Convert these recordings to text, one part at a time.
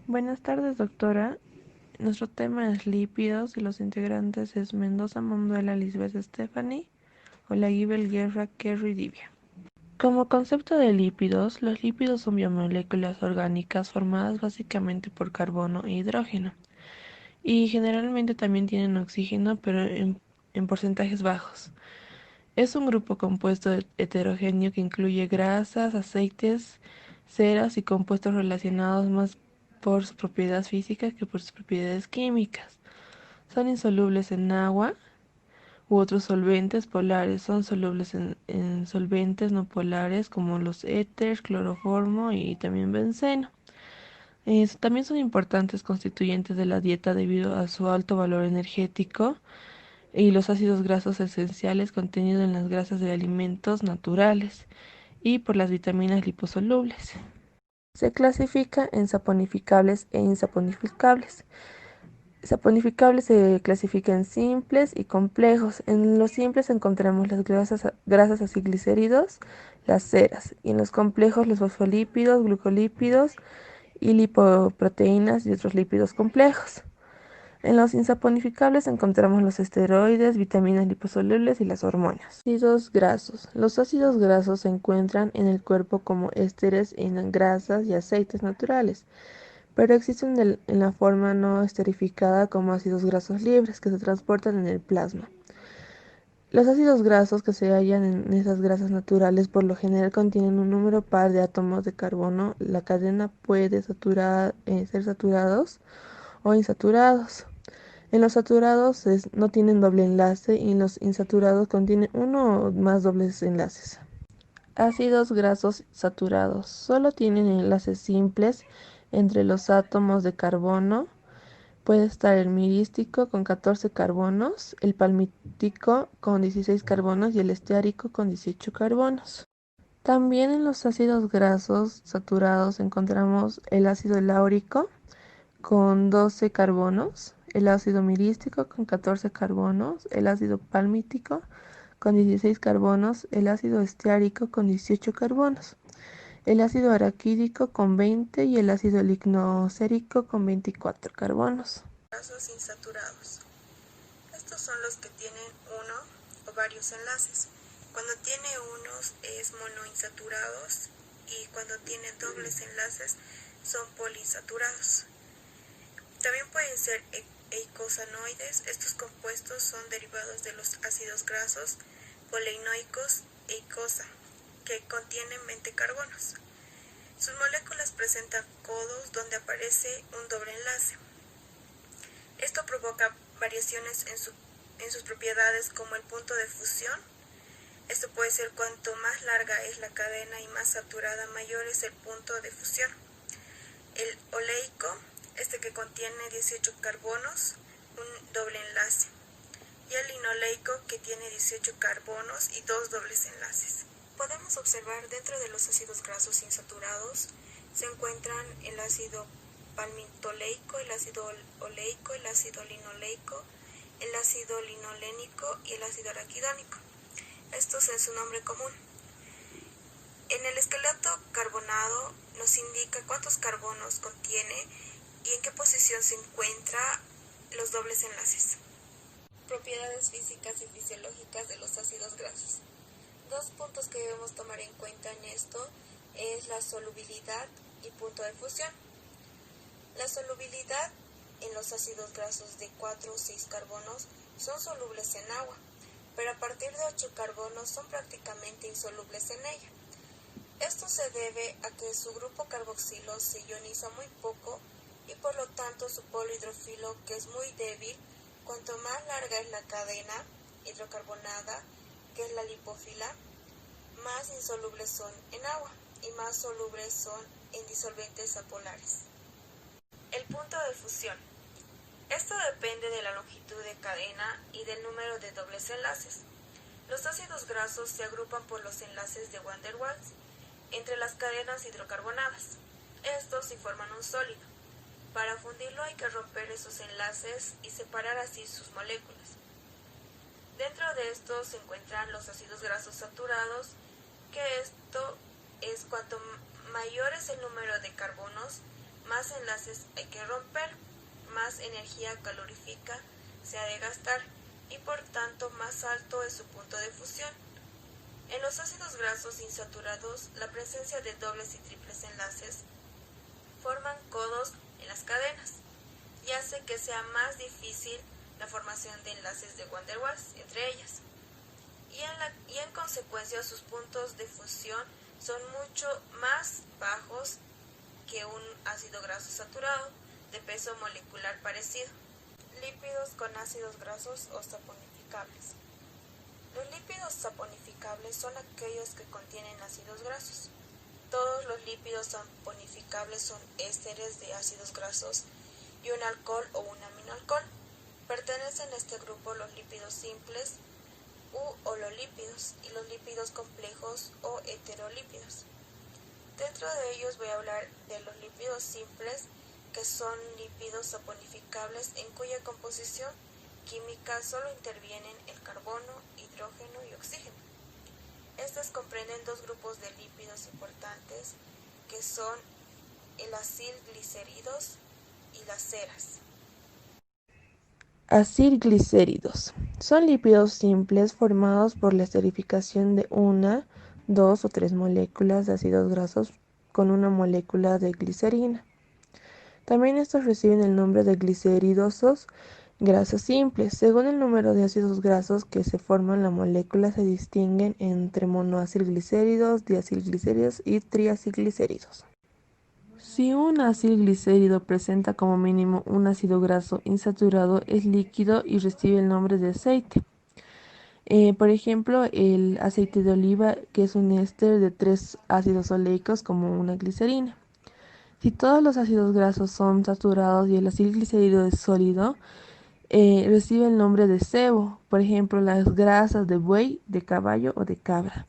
Buenas tardes, doctora. Nuestro tema es lípidos y los integrantes es Mendoza Monduela Lisbeth Stephanie, Olaguibel Guerra Kerry Divia. Como concepto de lípidos, los lípidos son biomoléculas orgánicas formadas básicamente por carbono e hidrógeno y generalmente también tienen oxígeno, pero en porcentajes bajos. Es un grupo compuesto heterogéneo que incluye grasas, aceites, ceras y compuestos relacionados más por su propiedad física que por sus propiedades químicas. Son insolubles en agua u otros solventes polares. Son solubles en solventes no polares como los éter, cloroformo y también benceno. También son importantes constituyentes de la dieta debido a su alto valor energético y los ácidos grasos esenciales contenidos en las grasas de alimentos naturales y por las vitaminas liposolubles. Se clasifica en saponificables e insaponificables. Saponificables se clasifica en simples y complejos. En los simples encontramos las grasas aciglicéridos, las ceras, y en los complejos los fosfolípidos, glucolípidos y lipoproteínas y otros lípidos complejos. En los insaponificables encontramos los esteroides, vitaminas liposolubles y las hormonas. Ácidos grasos. Los ácidos grasos se encuentran en el cuerpo como ésteres en grasas y aceites naturales, pero existen en la forma no esterificada como ácidos grasos libres que se transportan en el plasma. Los ácidos grasos que se hallan en esas grasas naturales por lo general contienen un número par de átomos de carbono. La cadena puede ser saturados o insaturados. En los saturados no tienen doble enlace y en los insaturados contienen uno o más dobles enlaces. Ácidos grasos saturados solo tienen enlaces simples entre los átomos de carbono. Puede estar el mirístico con 14 carbonos, el palmítico con 16 carbonos y el esteárico con 18 carbonos. También en los ácidos grasos saturados encontramos el ácido láurico con 12 carbonos, el ácido mirístico con 14 carbonos, el ácido palmítico con 16 carbonos, el ácido esteárico con 18 carbonos, el ácido araquídico con 20 y el ácido lignocérico con 24 carbonos. Grasos insaturados. Estos son los que tienen uno o varios enlaces. Cuando tiene unos es monoinsaturados y cuando tiene dobles enlaces son poliinsaturados. También pueden ser eicosanoides. Estos compuestos son derivados de los ácidos grasos poleinoicos e eicosa, que contienen 20 carbonos. Sus moléculas presentan codos donde aparece un doble enlace. Esto provoca variaciones en sus propiedades como el punto de fusión. Esto puede ser cuanto más larga es la cadena y más saturada, mayor es el punto de fusión. El oleico, que contiene 18 carbonos, un doble enlace. Y el linoleico, que tiene 18 carbonos y dos dobles enlaces. Podemos observar dentro de los ácidos grasos insaturados se encuentran el ácido palmitoleico, el ácido oleico, el ácido linoleico, el ácido linolénico y el ácido araquidónico. Estos en su nombre común. En el esqueleto carbonado nos indica cuántos carbonos contiene y en qué posición se encuentran los dobles enlaces. Propiedades físicas y fisiológicas de los ácidos grasos. Dos puntos que debemos tomar en cuenta en esto es la solubilidad y punto de fusión. La solubilidad en los ácidos grasos de 4 o 6 carbonos son solubles en agua, pero a partir de 8 carbonos son prácticamente insolubles en ella. Esto se debe a que su grupo carboxilo se ioniza muy poco y por lo tanto su polo hidrófilo, que es muy débil, cuanto más larga es la cadena hidrocarbonada, que es la lipófila, más insolubles son en agua y más solubles son en disolventes apolares. El punto de fusión. Esto depende de la longitud de cadena y del número de dobles enlaces. Los ácidos grasos se agrupan por los enlaces de van der Waals entre las cadenas hidrocarbonadas. Estos sí forman un sólido. Para fundirlo hay que romper esos enlaces y separar así sus moléculas. Dentro de estos se encuentran los ácidos grasos saturados, que esto es cuanto mayor es el número de carbonos, más enlaces hay que romper, más energía calorífica se ha de gastar y por tanto más alto es su punto de fusión. En los ácidos grasos insaturados, la presencia de dobles y triples enlaces forman codos en las cadenas y hace que sea más difícil la formación de enlaces de van der Waals entre ellas. Y en consecuencia sus puntos de fusión son mucho más bajos que un ácido graso saturado de peso molecular parecido. Lípidos con ácidos grasos o saponificables. Los lípidos saponificables son aquellos que contienen ácidos grasos. Todos los lípidos saponificables son ésteres de ácidos grasos y un alcohol o un aminoalcohol. Pertenecen a este grupo los lípidos simples u ololípidos y los lípidos complejos o heterolípidos. Dentro de ellos voy a hablar de los lípidos simples, que son lípidos saponificables en cuya composición química solo intervienen el carbono, hidrógeno y oxígeno. Estos comprenden dos grupos de lípidos importantes que son el acilglicéridos y las ceras. Acilglicéridos son lípidos simples formados por la esterificación de una, dos o tres moléculas de ácidos grasos con una molécula de glicerina. También estos reciben el nombre de gliceridosos grasos simples. Según el número de ácidos grasos que se forman, la molécula se distinguen entre monoacilglicéridos, diacilglicéridos y triacilglicéridos. Si un acilglicérido presenta como mínimo un ácido graso insaturado, es líquido y recibe el nombre de aceite. Por ejemplo, el aceite de oliva, que es un éster de 3 ácidos oleicos como una glicerina. Si todos los ácidos grasos son saturados y el acilglicérido es sólido, recibe el nombre de sebo. Por ejemplo, las grasas de buey, de caballo o de cabra.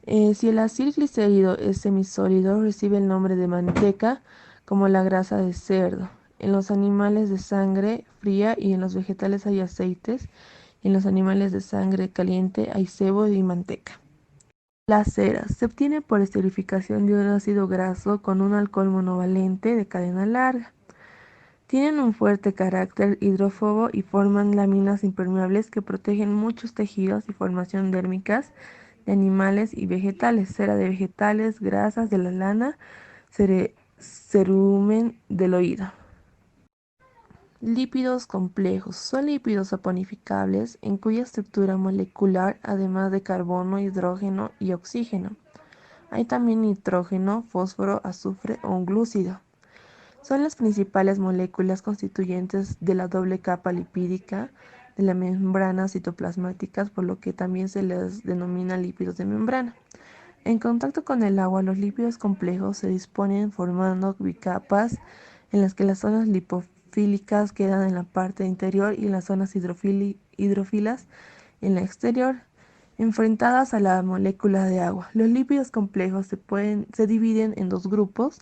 Si el acilglicérido es semisólido, recibe el nombre de manteca, como la grasa de cerdo. En los animales de sangre fría y en los vegetales hay aceites. En los animales de sangre caliente hay sebo y manteca. Las ceras se obtiene por esterificación de un ácido graso con un alcohol monovalente de cadena larga. Tienen un fuerte carácter hidrófobo y forman láminas impermeables que protegen muchos tejidos y formación dérmicas de animales y vegetales, cera de vegetales, grasas de la lana, cerumen del oído. Lípidos complejos son lípidos saponificables en cuya estructura molecular, además de carbono, hidrógeno y oxígeno, hay también nitrógeno, fósforo, azufre o un glúcido. Son las principales moléculas constituyentes de la doble capa lipídica de la membrana citoplasmática, por lo que también se les denomina lípidos de membrana. En contacto con el agua, los lípidos complejos se disponen formando bicapas en las que las zonas lipofílicas quedan en la parte interior y las zonas hidrófilas en la exterior, enfrentadas a la molécula de agua. Los lípidos complejos se dividen en dos grupos,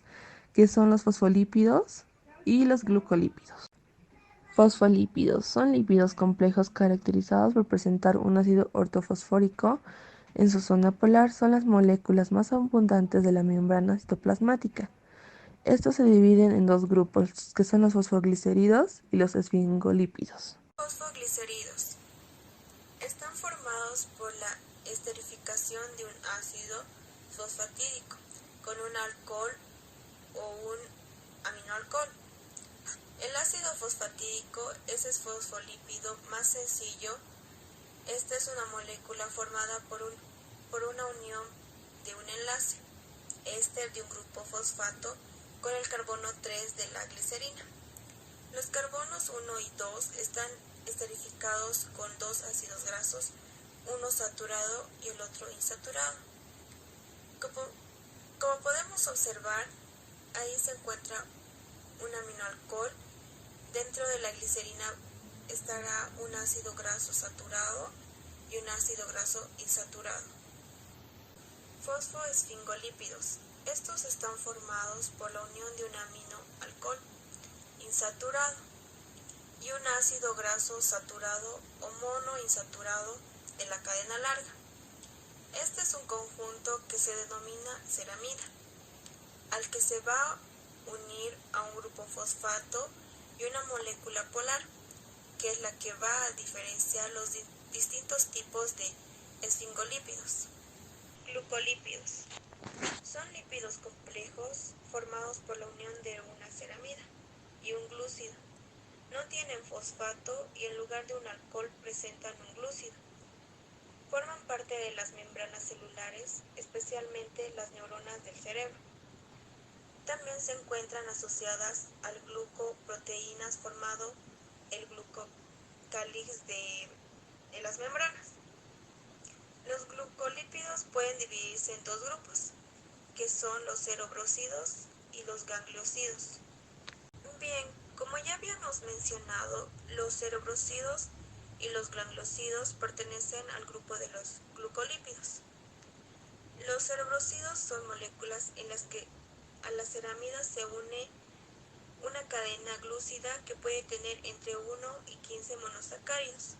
que son los fosfolípidos y los glucolípidos. Fosfolípidos son lípidos complejos caracterizados por presentar un ácido ortofosfórico en su zona polar. Son las moléculas más abundantes de la membrana citoplasmática. Estos se dividen en dos grupos, que son los fosfoglicéridos y los esfingolípidos. Fosfoglicéridos están formados por la esterificación de un ácido fosfatídico con un alcohol o un aminoalcohol. El ácido fosfatídico es el fosfolípido más sencillo. Esta es una molécula formada por una unión de un enlace éster de un grupo fosfato con el carbono 3 de la glicerina. Los carbonos 1 y 2 están esterificados con dos ácidos grasos, uno saturado y el otro insaturado. Como podemos observar, ahí se encuentra un aminoalcohol. Dentro de la glicerina estará un ácido graso saturado y un ácido graso insaturado. Fosfoesfingolípidos. Estos están formados por la unión de un aminoalcohol insaturado y un ácido graso saturado o monoinsaturado de la cadena larga. Este es un conjunto que se denomina ceramida, al que se va unir a un grupo fosfato y una molécula polar, que es la que va a diferenciar los distintos tipos de esfingolípidos. Glucolípidos. Son lípidos complejos formados por la unión de una ceramida y un glúcido. No tienen fosfato y en lugar de un alcohol presentan un glúcido. Forman parte de las membranas celulares, especialmente las neuronas del cerebro. También se encuentran asociadas al glucoproteínas formado el glucocálix de las membranas. Los glucolípidos pueden dividirse en dos grupos, que son los cerebrocidos y los gangliosidos. Bien, como ya habíamos mencionado, los cerebrocidos y los gangliosidos pertenecen al grupo de los glucolípidos. Los cerebrocidos son moléculas en las que a las ceramidas se une una cadena glúcida que puede tener entre 1 y 15 monosacáridos.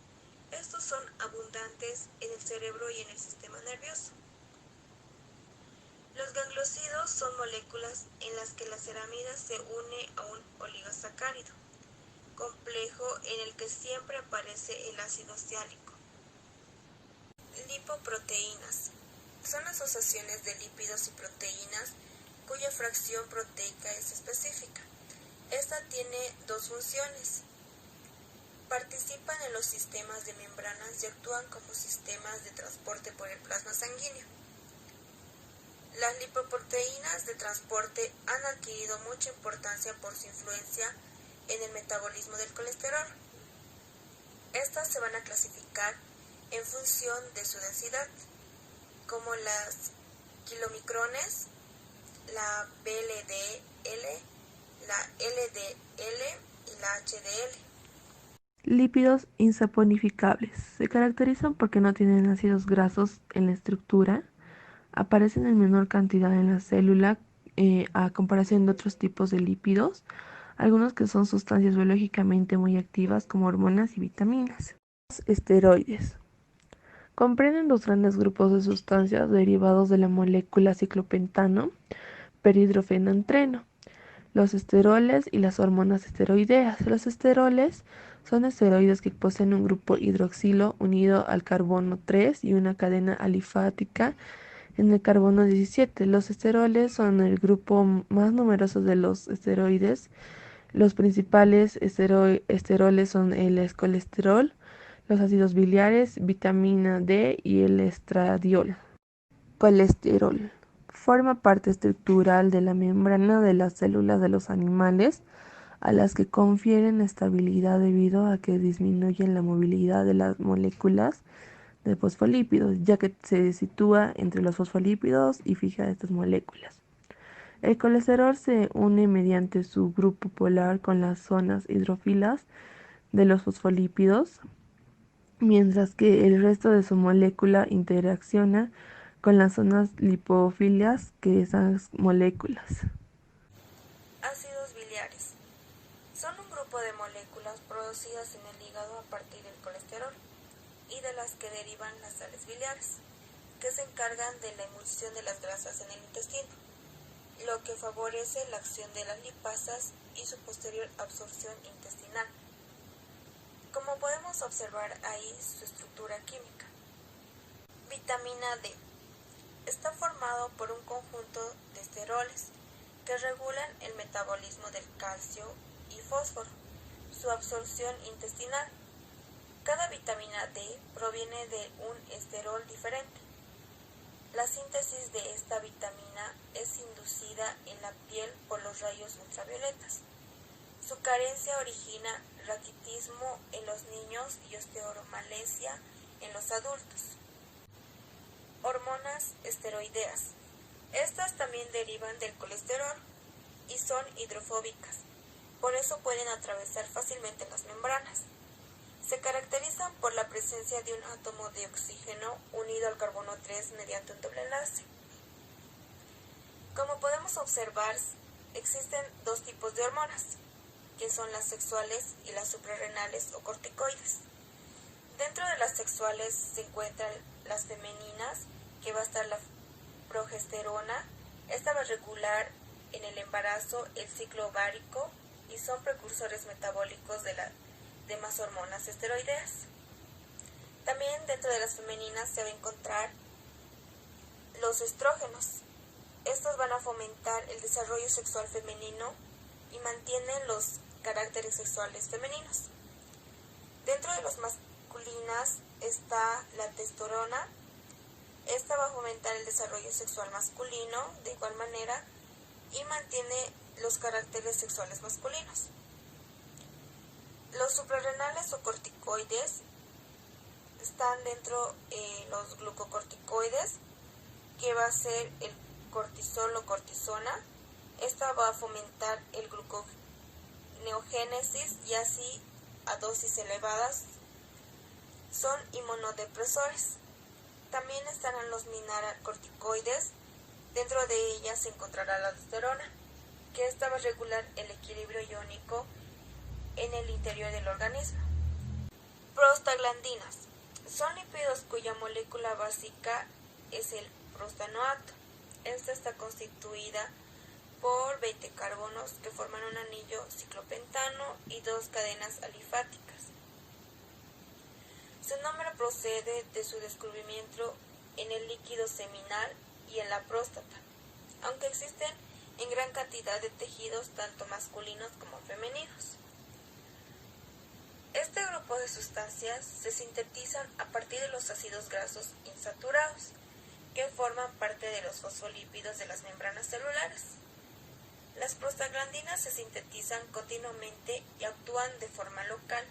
Estos son abundantes en el cerebro y en el sistema nervioso. Los gangliosidos son moléculas en las que la ceramida se une a un oligosacárido complejo en el que siempre aparece el ácido ciálico. Lipoproteínas. Son asociaciones de lípidos y proteínas cuya fracción proteica es específica. Esta tiene dos funciones. Participan en los sistemas de membranas y actúan como sistemas de transporte por el plasma sanguíneo. Las lipoproteínas de transporte han adquirido mucha importancia por su influencia en el metabolismo del colesterol. Estas se van a clasificar en función de su densidad, como las kilomicrones, la VLDL, la LDL y la HDL. Lípidos insaponificables. Se caracterizan porque no tienen ácidos grasos en la estructura, aparecen en menor cantidad en la célula a comparación de otros tipos de lípidos, algunos que son sustancias biológicamente muy activas como hormonas y vitaminas. Los esteroides. Comprenden dos grandes grupos de sustancias derivados de la molécula ciclopentano, perhidrofenantreno, los esteroles y las hormonas esteroideas. Los esteroles son esteroides que poseen un grupo hidroxilo unido al carbono 3 y una cadena alifática en el carbono 17. Los esteroles son el grupo más numeroso de los esteroides. Los principales esteroles son el colesterol, los ácidos biliares, vitamina D y el estradiol. Colesterol. Forma parte estructural de la membrana de las células de los animales, a las que confieren estabilidad debido a que disminuyen la movilidad de las moléculas de fosfolípidos, ya que se sitúa entre los fosfolípidos y fija estas moléculas. El colesterol se une mediante su grupo polar con las zonas hidrófilas de los fosfolípidos, mientras que el resto de su molécula interacciona con las zonas lipófilas que esas moléculas. Ácidos biliares. Son un grupo de moléculas producidas en el hígado a partir del colesterol y de las que derivan las sales biliares, que se encargan de la emulsión de las grasas en el intestino, lo que favorece la acción de las lipasas y su posterior absorción intestinal. Como podemos observar ahí su estructura química. Vitamina D. Está formado por un conjunto de esteroles que regulan el metabolismo del calcio y fósforo, su absorción intestinal. Cada vitamina D proviene de un esterol diferente. La síntesis de esta vitamina es inducida en la piel por los rayos ultravioletas. Su carencia origina raquitismo en los niños y osteomalacia en los adultos. Hormonas esteroideas. Estas también derivan del colesterol y son hidrofóbicas, por eso pueden atravesar fácilmente las membranas. Se caracterizan por la presencia de un átomo de oxígeno unido al carbono 3 mediante un doble enlace. Como podemos observar, existen dos tipos de hormonas, que son las sexuales y las suprarrenales o corticoides. Dentro de las sexuales se encuentran las femeninas, que va a estar la progesterona. Esta va a regular en el embarazo el ciclo ovárico y son precursores metabólicos de las demás hormonas esteroideas. También dentro de las femeninas se va a encontrar los estrógenos. Estos van a fomentar el desarrollo sexual femenino y mantienen los caracteres sexuales femeninos. Dentro de las masculinas está la testosterona. Esta va a fomentar el desarrollo sexual masculino de igual manera y mantiene los caracteres sexuales masculinos. Los suprarrenales o corticoides están dentro de los glucocorticoides, que va a ser el cortisol o cortisona. Esta va a fomentar el gluconeogénesis y así a dosis elevadas son inmunodepresores. También estarán los mineralocorticoides. Dentro de ellas se encontrará la aldosterona, que esta va a regular el equilibrio iónico en el interior del organismo. Prostaglandinas son lípidos cuya molécula básica es el prostanoato. Esta está constituida por 20 carbonos que forman un anillo ciclopentano y 2 cadenas alifáticas. Su nombre procede de su descubrimiento en el líquido seminal y en la próstata, aunque existen en gran cantidad de tejidos tanto masculinos como femeninos. Este grupo de sustancias se sintetizan a partir de los ácidos grasos insaturados, que forman parte de los fosfolípidos de las membranas celulares. Las prostaglandinas se sintetizan continuamente y actúan de forma local,